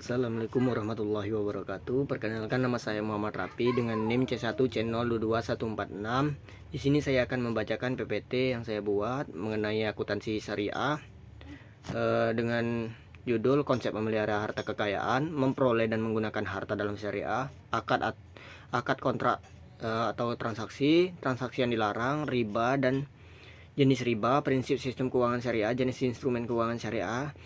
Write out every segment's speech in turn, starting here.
Assalamualaikum warahmatullahi wabarakatuh. Perkenalkan, nama saya Muhammad Rafi dengan NIM C1C02146. Di sini saya akan membacakan PPT yang saya buat mengenai akuntansi syariah dengan judul konsep memelihara harta kekayaan, memperoleh dan menggunakan harta dalam syariah, akad kontrak atau transaksi yang dilarang, riba dan jenis riba, prinsip sistem keuangan syariah, jenis instrumen keuangan syariah,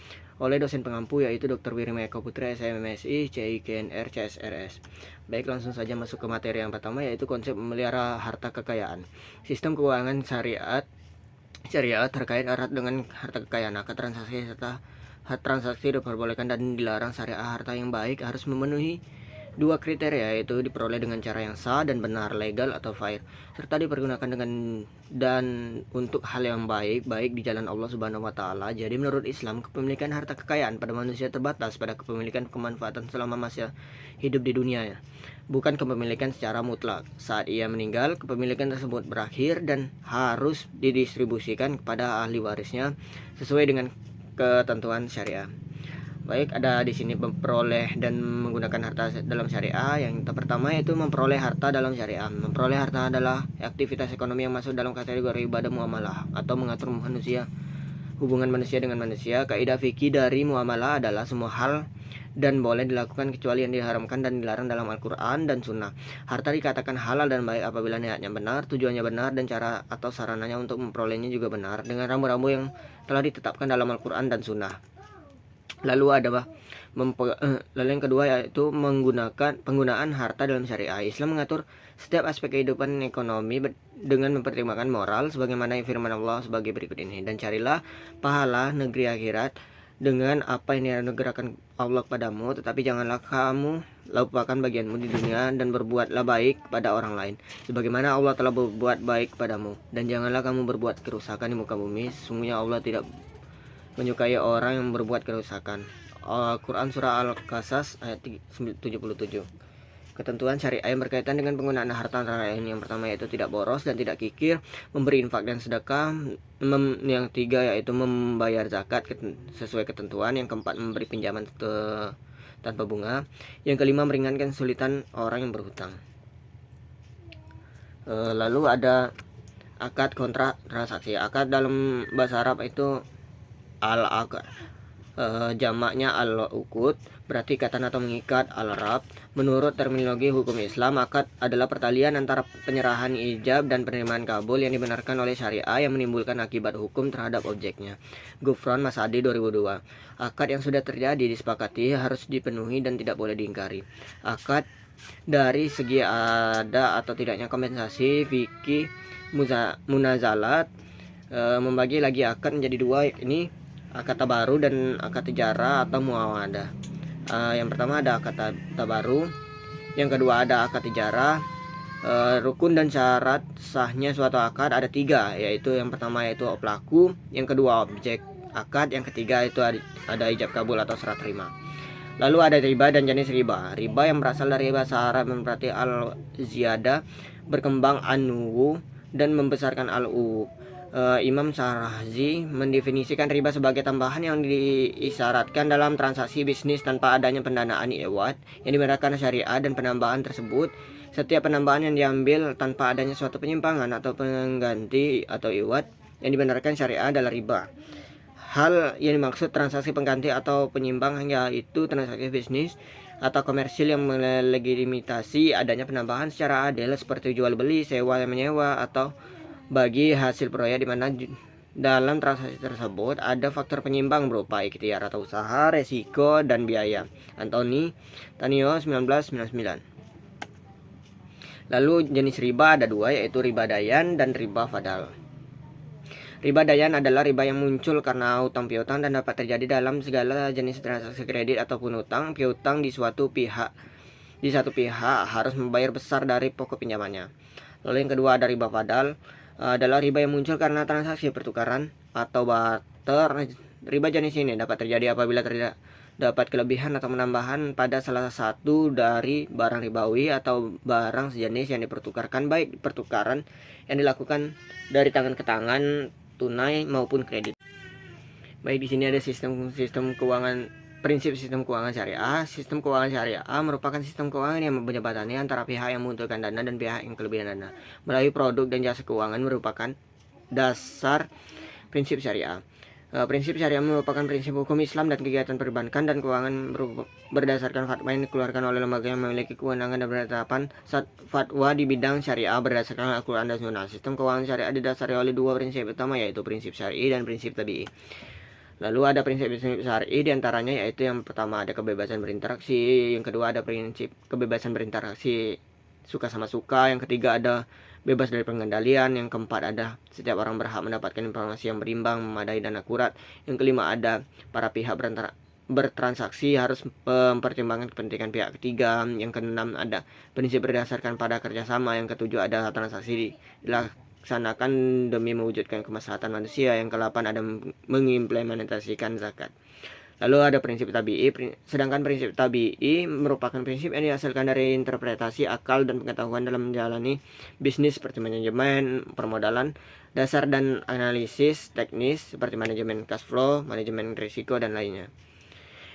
oleh dosen pengampu yaitu Dr. Wirima Eka Putra, SMMSI, CIKNR, CSRS. Baik, langsung saja masuk ke materi yang pertama, yaitu konsep memelihara harta kekayaan. Sistem keuangan syariah terkait erat dengan harta kekayaan. Akad transaksi serta transaksi diperbolehkan dan dilarang syariah. Harta yang baik harus memenuhi dua kriteria, yaitu diperoleh dengan cara yang sah dan benar, legal atau fair, serta dipergunakan dengan dan untuk hal yang baik di jalan Allah Subhanahu wa taala. Jadi menurut Islam, kepemilikan harta kekayaan pada manusia terbatas pada kepemilikan kemanfaatan selama masa hidup di dunia, bukan kepemilikan secara mutlak. Saat ia meninggal, kepemilikan tersebut berakhir dan harus didistribusikan kepada ahli warisnya sesuai dengan ketentuan syariah. Baik, ada di sini memperoleh dan menggunakan harta dalam syariah. Yang pertama yaitu memperoleh harta dalam syariah. Memperoleh harta adalah aktivitas ekonomi yang masuk dalam kategori ibadah muamalah atau mengatur hubungan manusia dengan manusia. Kaidah fikih dari muamalah adalah semua hal dan boleh dilakukan kecuali yang diharamkan dan dilarang dalam Al-Quran dan Sunnah. Harta dikatakan halal dan baik apabila niatnya benar, tujuannya benar, dan cara atau sarananya untuk memperolehnya juga benar dengan rambu-rambu yang telah ditetapkan dalam Al-Quran dan Sunnah. Lalu yang kedua yaitu penggunaan harta dalam syariah. Islam mengatur setiap aspek kehidupan ekonomi dengan mempertimbangkan moral, sebagaimana firman Allah sebagai berikut ini: dan carilah pahala negeri akhirat dengan apa yang dianugerahkan Allah padamu, tetapi janganlah kamu lupakan bagianmu di dunia dan berbuatlah baik pada orang lain sebagaimana Allah telah berbuat baik padamu, dan janganlah kamu berbuat kerusakan di muka bumi. Sesungguhnya Allah tidak menyukai orang yang berbuat kerusakan. Quran Surah Al-Qasas ayat 77. Ketentuan syariah yang berkaitan dengan penggunaan harta antara lain: yang pertama yaitu tidak boros dan tidak kikir, memberi infak dan sedekah. Yang tiga yaitu membayar zakat sesuai ketentuan. Yang keempat, memberi pinjaman tanpa bunga. Yang kelima, meringankan kesulitan orang yang berhutang. Lalu ada akad kontrak transaksi. Akad dalam bahasa Arab itu al-aqd, jamaknya al-uqud, berarti ikatan atau mengikat. Al-Arab, menurut terminologi hukum Islam, akad adalah pertalian antara penyerahan ijab dan penerimaan kabul yang dibenarkan oleh syariah yang menimbulkan akibat hukum terhadap objeknya. Gufron Masadi 2002. Akad yang sudah terjadi disepakati harus dipenuhi dan tidak boleh diingkari. Akad dari segi ada atau tidaknya kompensasi. Fikih munazalat membagi lagi akad menjadi dua, ini akad tabaru dan akad tijarah atau muawadah. Yang pertama ada akad tabaru, yang kedua ada akad tijarah. Rukun dan syarat sahnya suatu akad ada tiga, yaitu yang pertama yaitu pelaku, yang kedua objek akad, yang ketiga itu ada ijab kabul atau serah terima. Lalu ada riba dan jenis riba. Riba yang berasal dari bahasa Arab berarti al-ziyadah, berkembang anu dan membesarkan al-u. Imam Syarazi mendefinisikan riba sebagai tambahan yang diisyaratkan dalam transaksi bisnis tanpa adanya pendanaan iwad yang dibenarkan syariah, dan penambahan tersebut, setiap penambahan yang diambil tanpa adanya suatu penyimpangan atau pengganti atau iwad yang dibenarkan syariah adalah riba. Hal yang dimaksud transaksi pengganti atau penyimbang yaitu transaksi bisnis atau komersil yang melegitimasi adanya penambahan secara adil seperti jual beli, sewa menyewa, atau bagi hasil proyek, di mana dalam transaksi tersebut ada faktor penyimbang berupa ikhtiar atau usaha, resiko, dan biaya. Tanio 1999. Lalu jenis riba ada dua, yaitu riba dayan dan riba fadal. Riba dayan adalah riba yang muncul karena utang piutang dan dapat terjadi dalam segala jenis transaksi kredit ataupun utang piutang di satu pihak harus membayar besar dari pokok pinjamannya. Lalu yang kedua ada riba fadal, adalah riba yang muncul karena transaksi pertukaran atau barter. Riba jenis ini dapat terjadi apabila terdapat kelebihan atau penambahan pada salah satu dari barang ribawi atau barang sejenis yang dipertukarkan, baik pertukaran yang dilakukan dari tangan ke tangan, tunai maupun kredit. Baik, di sini ada sistem keuangan prinsip sistem keuangan syariah. Sistem keuangan syariah merupakan sistem keuangan yang menjembatani antara pihak yang membutuhkan dana dan pihak yang kelebihan dana melalui produk dan jasa keuangan merupakan dasar prinsip syariah. Prinsip syariah merupakan prinsip hukum Islam dan kegiatan perbankan dan keuangan berdasarkan fatwa yang dikeluarkan oleh lembaga yang memiliki kewenangan dan penetapan fatwa di bidang syariah berdasarkan Al-Quran dan Sunnah. Sistem keuangan syariah didasari oleh dua prinsip utama, yaitu prinsip syar'i dan prinsip tabi'i. Lalu ada prinsip-prinsip syar'i diantaranya, yaitu yang pertama ada kebebasan berinteraksi, yang kedua ada prinsip kebebasan berinteraksi suka sama suka, yang ketiga ada bebas dari pengendalian, yang keempat ada setiap orang berhak mendapatkan informasi yang berimbang, memadai dan akurat, yang kelima ada para pihak bertransaksi harus mempertimbangkan kepentingan pihak ketiga, yang keenam ada prinsip berdasarkan pada kerjasama, yang ketujuh ada transaksi dilaksanakan demi mewujudkan kemaslahatan manusia, yang kedelapan ada mengimplementasikan zakat. Lalu ada prinsip tabi'i, sedangkan prinsip tabi'i merupakan prinsip yang dihasilkan dari interpretasi akal dan pengetahuan dalam menjalani bisnis seperti manajemen permodalan, dasar dan analisis teknis seperti manajemen cash flow, manajemen risiko, dan lainnya.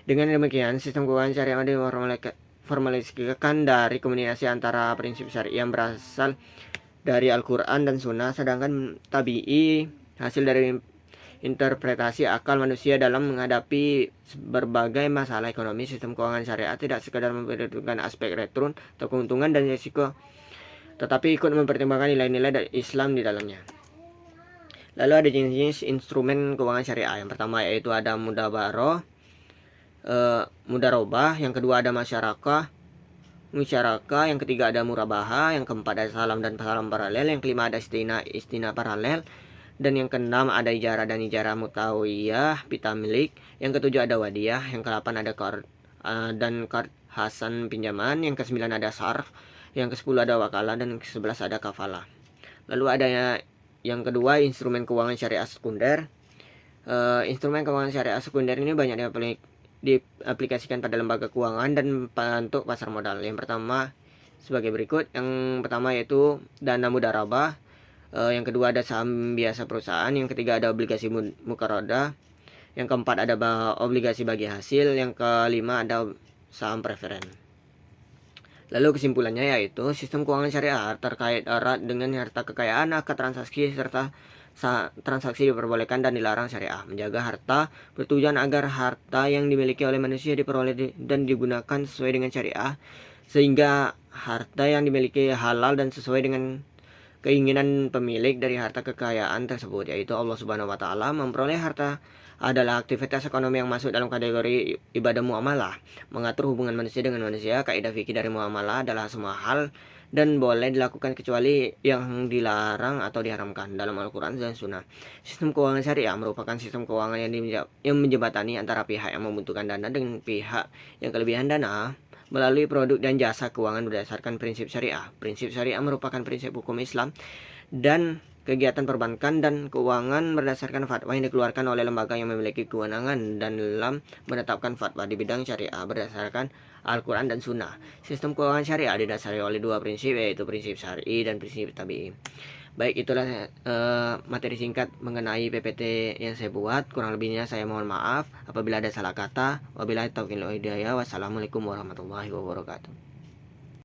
Dengan demikian, sistem keuangan syariah diformulasikan dari kombinasi antara prinsip syariah yang berasal dari Al-Quran dan Sunnah, sedangkan tabi'i hasil dari interpretasi akal manusia dalam menghadapi berbagai masalah ekonomi. Sistem keuangan syariah tidak sekadar memperhitungkan aspek return atau keuntungan dan risiko, tetapi ikut mempertimbangkan nilai-nilai dari Islam di dalamnya. Lalu ada jenis-jenis instrumen keuangan syariah. Yang pertama yaitu ada mudabarah, mudarobah, yang kedua ada musyarakah, yang ketiga ada murabaha, yang keempat ada salam dan salam paralel, yang kelima ada istina paralel, dan yang keenam ada ijarah dan ijarah mutawiyah pita milik, yang ketujuh ada wadiyah, yang kedelapan ada qard dan qard hasan pinjaman, yang kesembilan ada sarf, yang kesepuluh ada wakalah, dan ke-11 ada kafalah. Lalu ada yang kedua instrumen keuangan syariah sekunder. Instrumen keuangan syariah sekunder ini banyak diaplikasikan pada lembaga keuangan dan untuk pasar modal. Yang pertama sebagai berikut. Yang pertama yaitu dana mudarabah, yang kedua ada saham biasa perusahaan, yang ketiga ada obligasi mukarodah, yang keempat ada obligasi bagi hasil, yang kelima ada saham preferen. Lalu kesimpulannya yaitu sistem keuangan syariah terkait erat dengan harta kekayaan, akad transaksi serta transaksi diperbolehkan dan dilarang syariah. Menjaga harta bertujuan agar harta yang dimiliki oleh manusia diperoleh dan digunakan sesuai dengan syariah, sehingga harta yang dimiliki halal dan sesuai dengan keinginan pemilik dari harta kekayaan tersebut, yaitu Allah Subhanahu wa Ta'ala. Memperoleh harta adalah aktivitas ekonomi yang masuk dalam kategori ibadah muamalah, mengatur hubungan manusia dengan manusia. Kaidah fikih dari muamalah adalah semua hal dan boleh dilakukan kecuali yang dilarang atau diharamkan dalam Al-Quran dan Sunnah. Sistem keuangan syariah merupakan sistem keuangan yang menjembatani antara pihak yang membutuhkan dana dengan pihak yang kelebihan dana melalui produk dan jasa keuangan berdasarkan prinsip syariah. Prinsip syariah merupakan prinsip hukum Islam dan kegiatan perbankan dan keuangan berdasarkan fatwa yang dikeluarkan oleh lembaga yang memiliki kewenangan dan dalam menetapkan fatwa di bidang syariah berdasarkan Al-Quran dan Sunnah. Sistem keuangan syariah didasari oleh dua prinsip, yaitu prinsip syar'i dan prinsip tabi'i. Baik, itulah materi singkat mengenai PPT yang saya buat. Kurang lebihnya saya mohon maaf apabila ada salah kata. Wabillahi taufiq wal hidayah. Wassalamualaikum warahmatullahi wabarakatuh.